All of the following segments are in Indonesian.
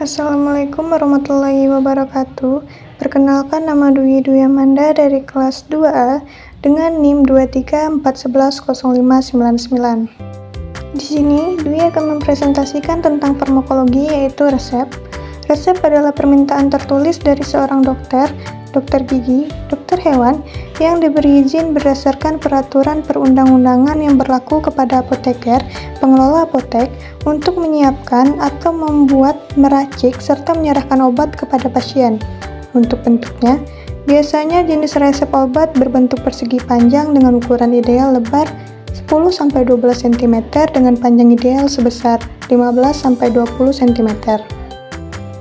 Assalamualaikum warahmatullahi wabarakatuh. Perkenalkan, nama Dwi Amanda dari kelas 2A dengan NIM 234110599. Di sini Dwi akan mempresentasikan tentang farmakologi, yaitu resep. Resep adalah permintaan tertulis dari seorang dokter gigi, dokter hewan, yang diberi izin berdasarkan peraturan perundang-undangan yang berlaku kepada apoteker, pengelola apotek, untuk menyiapkan atau membuat, meracik, serta menyerahkan obat kepada pasien. Untuk bentuknya, biasanya jenis resep obat berbentuk persegi panjang dengan ukuran ideal lebar 10-12 cm dengan panjang ideal sebesar 15-20 cm.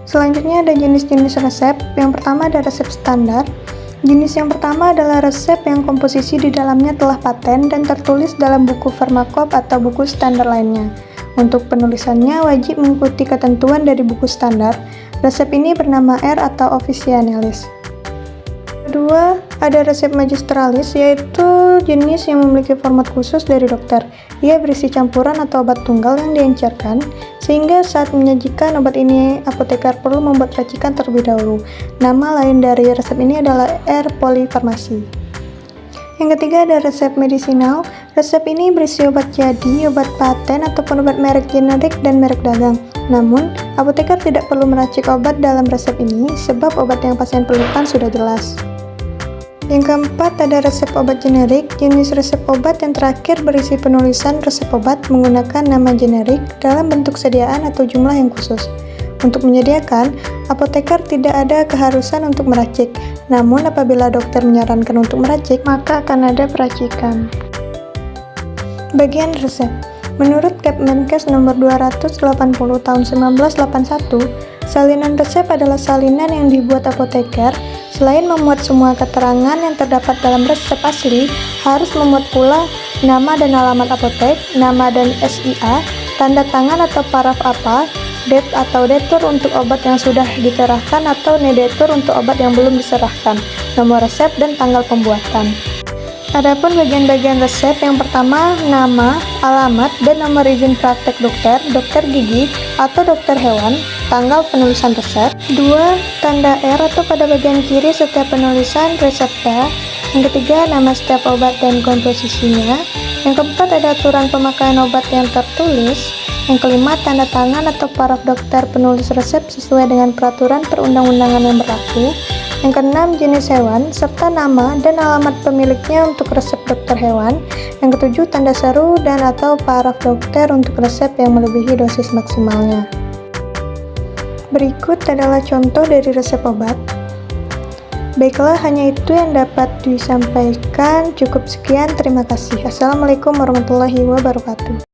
Selanjutnya ada jenis-jenis resep. Yang pertama ada resep standar. Jenis yang pertama adalah resep yang komposisi di dalamnya telah paten dan tertulis dalam buku farmakop atau buku standar lainnya. Untuk penulisannya wajib mengikuti ketentuan dari buku standar. Resep ini bernama R atau officinalis. Kedua, ada resep magistralis, yaitu jenis yang memiliki format khusus dari dokter. Ia berisi campuran atau obat tunggal yang diencerkan, sehingga saat menyajikan obat ini, apoteker perlu membuat racikan terlebih dahulu. Nama lain dari resep ini adalah R polifarmasi. Yang ketiga ada resep medisinal. Resep ini berisi obat jadi, obat paten, ataupun obat merek generik dan merek dagang. Namun, apoteker tidak perlu meracik obat dalam resep ini, sebab obat yang pasien perlukan sudah jelas. Yang keempat ada resep obat generik. Jenis resep obat yang terakhir berisi penulisan resep obat menggunakan nama generik dalam bentuk sediaan atau jumlah yang khusus. Untuk menyediakan, apoteker tidak ada keharusan untuk meracik. Namun apabila dokter menyarankan untuk meracik, maka akan ada peracikan. Bagian resep. Menurut Kepmenkes nomor 280 tahun 1981, salinan resep adalah salinan yang dibuat apoteker. Selain memuat semua keterangan yang terdapat dalam resep asli, harus memuat pula nama dan alamat apotek, nama dan SIA, tanda tangan atau paraf apa, det atau detur untuk obat yang sudah diserahkan atau nedetur untuk obat yang belum diserahkan, nomor resep dan tanggal pembuatan. Adapun bagian-bagian resep, yang pertama nama, alamat, dan nomor izin praktek dokter gigi, atau dokter hewan, tanggal penulisan resep. 2. Tanda R atau pada bagian kiri setiap penulisan resepnya. Yang ketiga, nama setiap obat dan komposisinya. Yang keempat, ada aturan pemakaian obat yang tertulis. Yang kelima, tanda tangan atau paraf dokter penulis resep sesuai dengan peraturan perundang-undangan yang berlaku. Yang keenam, jenis hewan, serta nama dan alamat pemiliknya untuk resep dokter hewan. Yang ketujuh, tanda seru dan atau paraf dokter untuk resep yang melebihi dosis maksimalnya. Berikut adalah contoh dari resep obat. Baiklah, hanya itu yang dapat disampaikan. Cukup sekian, terima kasih. Assalamualaikum warahmatullahi wabarakatuh.